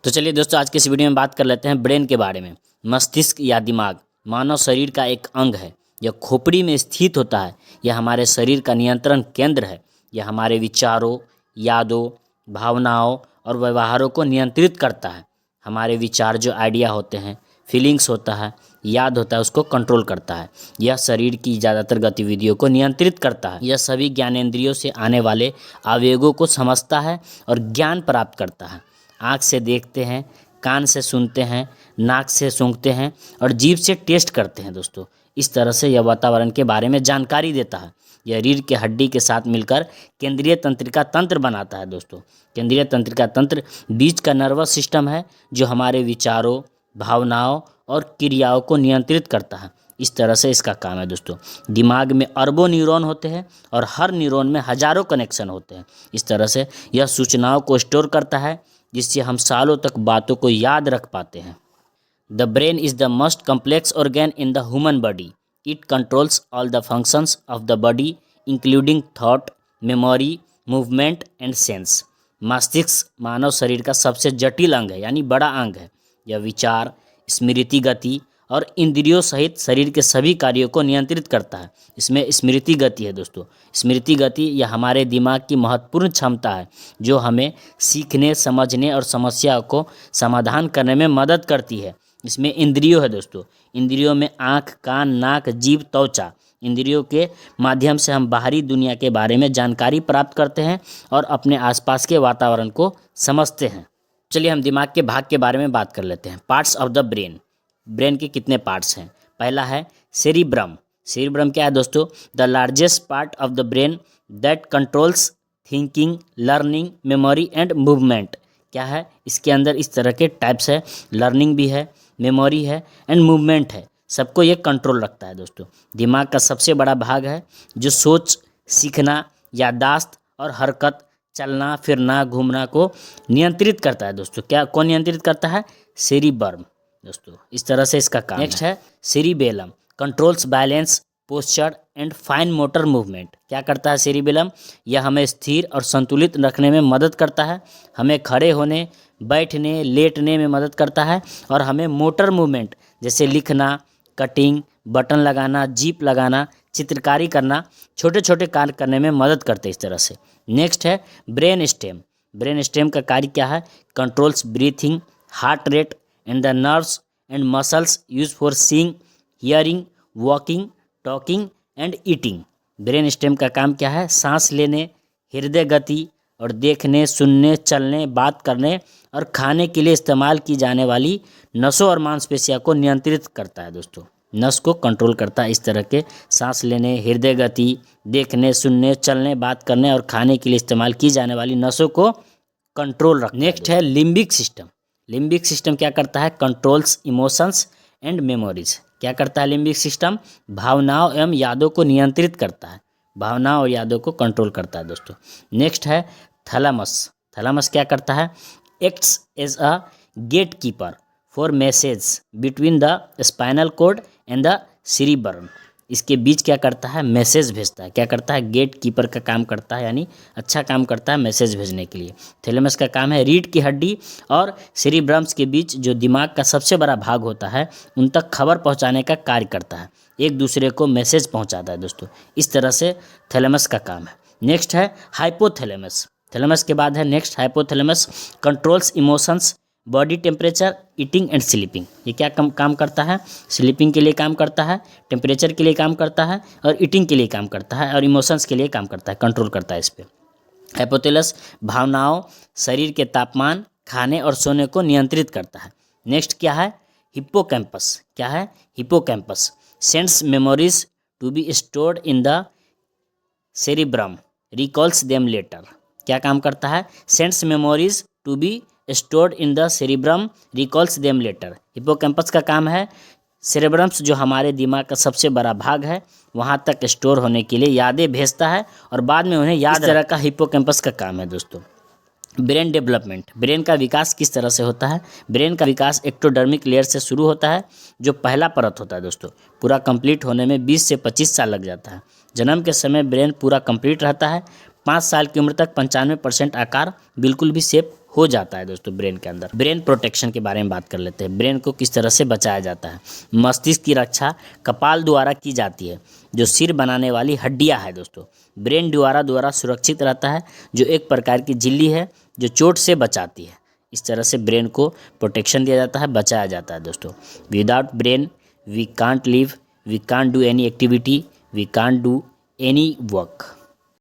तो चलिए दोस्तों, आज के इस वीडियो में बात कर लेते हैं ब्रेन के बारे में। मस्तिष्क या दिमाग मानव शरीर का एक अंग है। यह खोपड़ी में स्थित होता है। यह हमारे शरीर का नियंत्रण केंद्र है। यह हमारे विचारों, यादों, भावनाओं और व्यवहारों को नियंत्रित करता है। हमारे विचार, जो आइडिया होते हैं, फीलिंग्स होता है, याद होता है, उसको कंट्रोल करता है। यह शरीर की ज़्यादातर गतिविधियों को नियंत्रित करता है। यह सभी ज्ञानेंद्रियों से आने वाले आवेगों को समझता है और ज्ञान प्राप्त करता है। आँख से देखते हैं, कान से सुनते हैं, नाक से सूंघते हैं और जीभ से टेस्ट करते हैं दोस्तों। इस तरह से यह वातावरण के बारे में जानकारी देता है। यह रीढ़ के हड्डी के साथ मिलकर केंद्रीय तंत्रिका तंत्र बनाता है दोस्तों। केंद्रीय तंत्रिका तंत्र बीच का नर्वस सिस्टम है, जो हमारे विचारों, भावनाओं और क्रियाओं को नियंत्रित करता है। इस तरह से इसका काम है दोस्तों। दिमाग में अरबों न्यूरॉन होते हैं और हर न्यूरॉन में हजारों कनेक्शन होते हैं। इस तरह से यह सूचनाओं को स्टोर करता है, जिससे हम सालों तक बातों को याद रख पाते हैं। The brain is the most complex organ in the human body. It controls all the functions of the body including thought, memory, movement and sense. मस्तिष्क मानव शरीर का सबसे जटिल अंग है, यानी बड़ा अंग है। यह विचार, स्मृति, गति और इंद्रियों सहित शरीर के सभी कार्यों को नियंत्रित करता है। इसमें स्मृति गति है दोस्तों। स्मृति गति यह हमारे दिमाग की महत्वपूर्ण क्षमता है, जो हमें सीखने, समझने और समस्या को समाधान करने में मदद करती है। इसमें इंद्रियों है दोस्तों। इंद्रियों में आँख, कान, नाक, जीभ, त्वचा। इंद्रियों के माध्यम से हम बाहरी दुनिया के बारे में जानकारी प्राप्त करते हैं और अपने आसपास के वातावरण को समझते हैं। चलिए हम दिमाग के भाग के बारे में बात कर लेते हैं। Parts of the brain. Brain के कितने पार्ट्स हैं? पहला है सेरिब्रम। सेरिब्रम क्या है दोस्तों? The largest part of the brain that controls thinking, learning, memory and movement. क्या है? इसके अंदर इस तरह के टाइप्स है। लर्निंग भी है, मेमोरी है एंड मूवमेंट है। सबको ये कंट्रोल रखता है दोस्तों। दिमाग का सबसे बड़ा भाग है, जो सोच, सीखना, याददाश्त और हरकत, चलना फिरना, घूमना को नियंत्रित करता है दोस्तों। क्या कौन नियंत्रित करता है? सेरिब्रम दोस्तों। इस तरह से इसका काम। नेक्स्ट है cerebellum. Controls balance, posture and fine motor movement. क्या करता है सेरिबेलम? यह हमें स्थिर और संतुलित रखने में मदद करता है। हमें खड़े होने, बैठने, लेटने में मदद करता है और हमें मोटर मूवमेंट जैसे लिखना, कटिंग, बटन लगाना, जीप लगाना, चित्रकारी करना, छोटे छोटे कार्य करने में मदद करते हैं इस तरह से। नेक्स्ट है ब्रेन स्टेम। ब्रेन स्टेम का कार्य क्या है? Controls breathing, heart rate and the nerves and muscles use for seeing, hearing, walking, talking and eating. Brain stem का काम क्या है? सांस लेने, हृदय गति और देखने, सुनने, चलने, बात करने और खाने के लिए इस्तेमाल की जाने वाली नसों और मांसपेशियों को नियंत्रित करता है दोस्तों। नस को कंट्रोल करता है। इस तरह के सांस लेने, हृदय गति, देखने, सुनने, चलने, बात करने और खाने के लिए इस्तेमाल की जाने वाली नसों को कंट्रोल रखता है। नेक्स्ट है लिम्बिक सिस्टम। लिम्बिक सिस्टम क्या करता है? Controls emotions and memories. क्या करता है लिम्बिक सिस्टम? भावनाओं एवं यादों को नियंत्रित करता है। भावनाओं और यादों को कंट्रोल करता है दोस्तों। नेक्स्ट है थैलेमस। थैलेमस क्या करता है? Acts as a gatekeeper for message between the spinal cord and the cerebrum. इसके बीच क्या करता है? मैसेज भेजता है। क्या करता है? गेट कीपर का काम करता है, यानी अच्छा काम करता है मैसेज भेजने के लिए। थैलेमस का काम है रीढ़ की हड्डी और सेरिब्रम्स के बीच, जो दिमाग का सबसे बड़ा भाग होता है, उन तक खबर पहुंचाने का कार्य करता है। एक दूसरे को मैसेज पहुंचाता है दोस्तों। इस तरह से थैलेमस का काम है। नेक्स्ट है हाइपोथैलेमस। थैलेमस के बाद है next hypothalamus. Controls emotions, body temperature, eating and sleeping. ये क्या काम करता है? स्लीपिंग के लिए काम करता है, टेम्परेचर के लिए काम करता है और ईटिंग के लिए काम करता है और इमोशंस के लिए काम करता है, कंट्रोल करता है इस पर। हाइपोथैलेमस भावनाओं, शरीर के तापमान, खाने और सोने को नियंत्रित करता है। नेक्स्ट क्या है? हिप्पोकैम्पस। क्या है? Hippocampus sends memories to be stored in the cerebrum, recalls them later. क्या काम करता है? Sends memories to be stored in the cerebrum, recalls them later. Hippocampus का काम है सेरेब्रम्स, जो हमारे दिमाग का सबसे बड़ा भाग है, वहाँ तक स्टोर होने के लिए यादें भेजता है और बाद में उन्हें याद। इस तरह का हिप्पोकैम्पस का काम है दोस्तों। Brain development. ब्रेन का विकास किस तरह से होता है? ब्रेन का विकास एक्टोडर्मिक लेयर से शुरू होता है, जो पहला परत होता है दोस्तों। पूरा कंप्लीट होने में 20 से 25 साल लग जाता है। जन्म के समय ब्रेन पूरा कंप्लीट रहता है। 5 साल की उम्र तक 95% आकार बिल्कुल भी शेप हो जाता है दोस्तों ब्रेन के अंदर। ब्रेन प्रोटेक्शन के बारे में बात कर लेते हैं। ब्रेन को किस तरह से बचाया जाता है। मस्तिष्क की रक्षा कपाल द्वारा की जाती है, जो सिर बनाने वाली हड्डियां है दोस्तों। ब्रेन द्वारा सुरक्षित रहता है, जो एक प्रकार की झिल्ली है जो चोट से बचाती है। इस तरह से ब्रेन को प्रोटेक्शन दिया जाता है, बचाया जाता है दोस्तों। Without brain we can't live, we can't do any activity, we can't do any work.